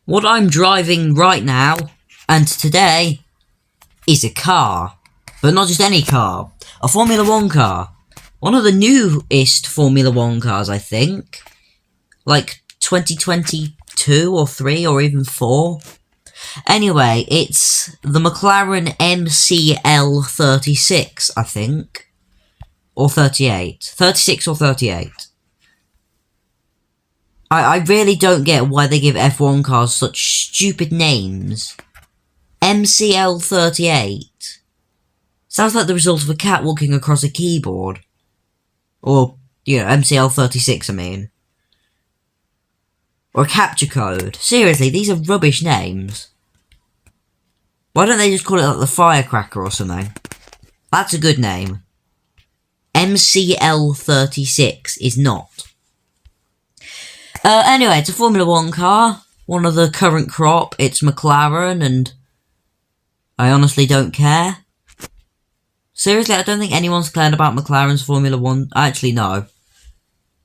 What I'm driving right now, and today, is a car. But not just any car. A Formula 1 car. One of the newest Formula 1 cars, I think. Like 2022 or 3 or even 4. Anyway, it's the McLaren MCL36, I think. Or 38. 36 or 38. I really don't get why they give F1 cars such stupid names. MCL38. Sounds like the result of a cat walking across a keyboard. Or, you know, MCL36, I mean. Or a capture code. Seriously, these are rubbish names. Why don't they just call it like the Firecracker or something? That's a good name. MCL36 is not. Anyway, it's a Formula 1 car. One of the current crop. It's McLaren, and I honestly don't care. Seriously, I don't think anyone's cared about McLaren's Formula 1. Actually, no.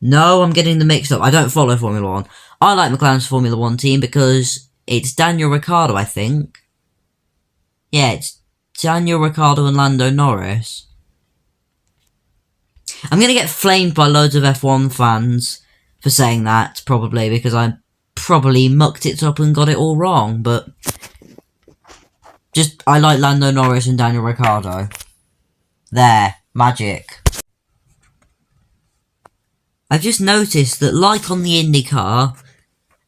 No, I'm getting them mixed up. I don't follow Formula 1. I like McLaren's Formula 1 team because it's Daniel Ricciardo, I think. Yeah, it's Daniel Ricciardo and Lando Norris. I'm gonna get flamed by loads of F1 fans for saying that, probably, because I probably mucked it up and got it all wrong, but just, I like Lando Norris and Daniel Ricciardo. There. Magic. I've just noticed that, like on the IndyCar,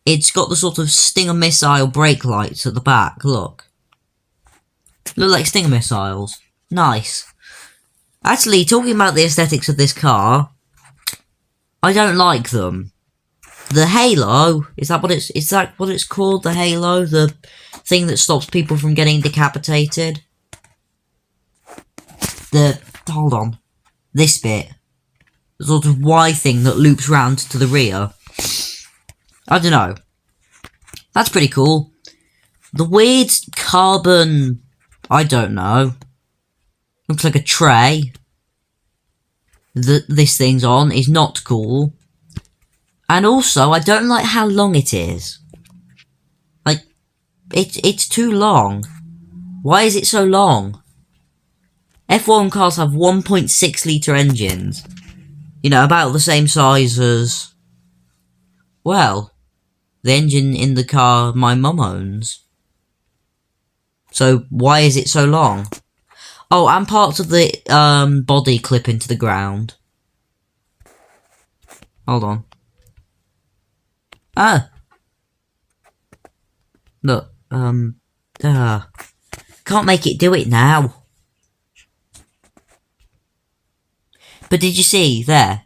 it's got the sort of Stinger missile brake lights at the back, look. Look like Stinger missiles. Nice. Actually, talking about the aesthetics of this car, I don't like them. The halo, is that what it's called? The halo? The thing that stops people from getting decapitated? Hold on. This bit. The sort of Y thing that loops round to the rear. I don't know. That's pretty cool. The weird carbon, I don't know. Looks like a tray that this thing's on is not cool. And also, I don't like how long it is. Like, it's too long. Why is it so long? F1 cars have 1.6 litre engines. You know, about the same size as, well, the engine in the car my mum owns. So, why is it so long? Oh, and parts of the body clip into the ground. Hold on. Ah! Look, can't make it do it now. But did you see, there?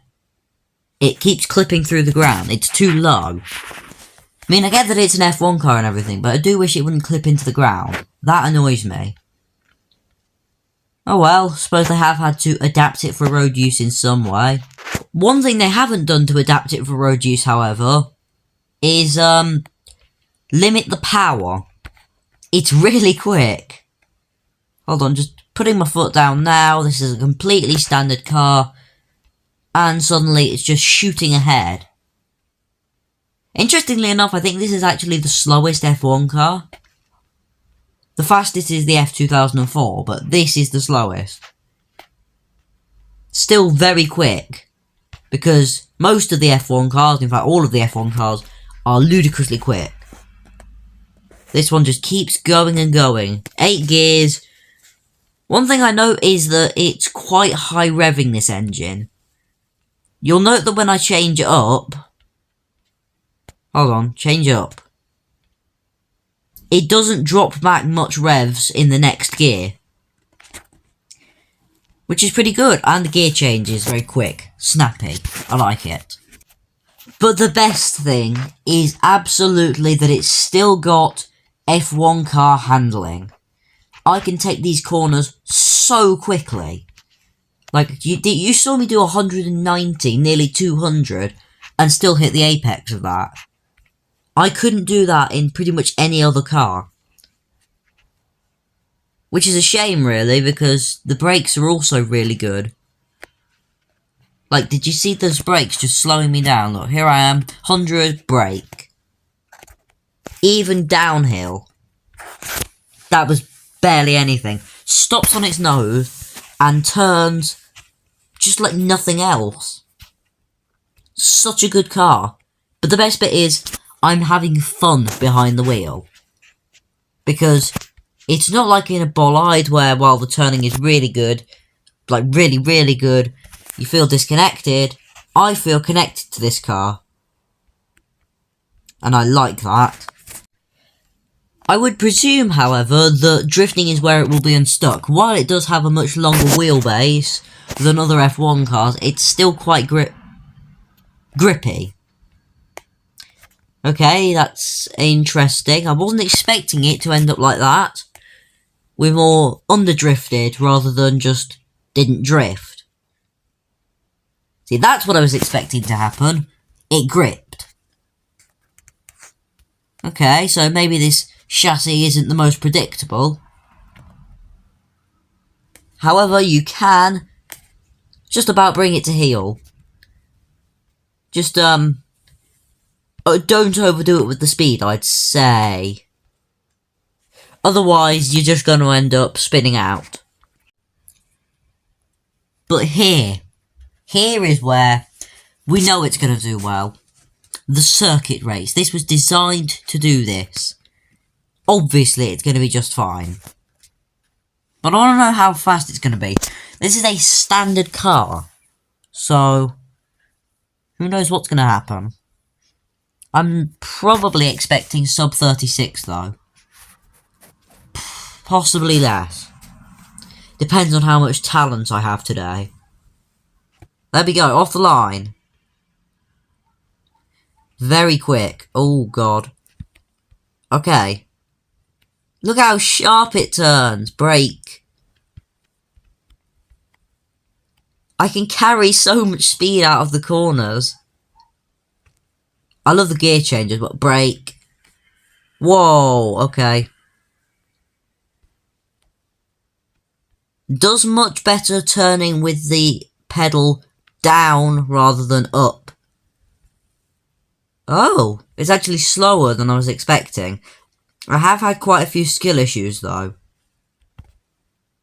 It keeps clipping through the ground. It's too low. I mean, I get that it's an F1 car and everything, but I do wish it wouldn't clip into the ground. That annoys me. Oh well, suppose they have had to adapt it for road use in some way. One thing they haven't done to adapt it for road use, however, is, limit the power. It's really quick. Hold on, just putting my foot down now. This is a completely standard car. And suddenly it's just shooting ahead. Interestingly enough, I think this is actually the slowest F1 car. The fastest is the F2004, but this is the slowest. Still very quick. Because most of the F1 cars, in fact all of the F1 cars, are ludicrously quick. This one just keeps going and going. 8 gears. One thing I note is that it's quite high revving, this engine. You'll note that when I change it up... Hold on, change up. It doesn't drop back much revs in the next gear. Which is pretty good, and the gear change is very quick. Snappy. I like it. But the best thing is absolutely that it's still got F1 car handling. I can take these corners so quickly. Like, you saw me do 190, nearly 200, and still hit the apex of that. I couldn't do that in pretty much any other car. Which is a shame, really, because the brakes are also really good. Like, did you see those brakes just slowing me down? Look, here I am, 100, brake. even downhill, that was barely anything. Stops on its nose and turns just like nothing else. Such a good car. But the best bit is, I'm having fun behind the wheel. Because it's not like in a Bolide where while the turning is really good, like really, really good, you feel disconnected. I feel connected to this car. And I like that. I would presume, however, that drifting is where it will be unstuck. While it does have a much longer wheelbase than other F1 cars, it's still quite grippy. Okay, that's interesting. I wasn't expecting it to end up like that. We're more underdrifted rather than just didn't drift. See, that's what I was expecting to happen. It gripped. Okay, so maybe this chassis isn't the most predictable. However, you can just about bring it to heel. Just, don't overdo it with the speed, I'd say. Otherwise, you're just going to end up spinning out. But here is where we know it's going to do well. The circuit race. This was designed to do this. Obviously, it's going to be just fine. But I don't know how fast it's going to be. This is a standard car. So, who knows what's going to happen. I'm probably expecting sub 36 though. Possibly less. Depends on how much talent I have today. There we go, off the line. Very quick. Oh god. Okay. Look how sharp it turns. Brake. I can carry so much speed out of the corners. I love the gear changes, but brake. Whoa, okay. Does much better turning with the pedal down rather than up. Oh, it's actually slower than I was expecting. I have had quite a few skill issues though.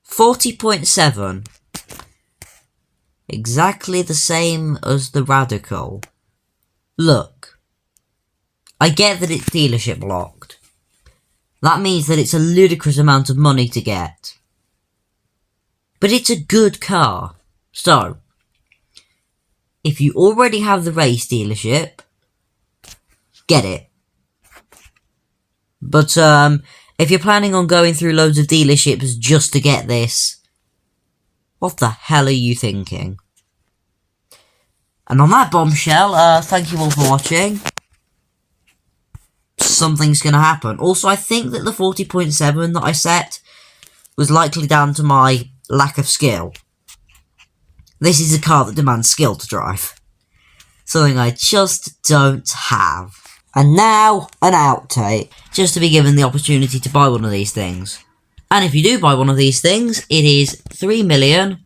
40.7. Exactly the same as the Radical. Look. I get that it's dealership locked. That means that it's a ludicrous amount of money to get. But it's a good car. So, if you already have the race dealership, get it. But, if you're planning on going through loads of dealerships just to get this, what the hell are you thinking? And on that bombshell, thank you all for watching. Something's gonna happen. Also, I think that the 40.7 that I set was likely down to my lack of skill. This is a car that demands skill to drive. Something I just don't have. And now, an outtake. Just to be given the opportunity to buy one of these things. And if you do buy one of these things, it is 3 million.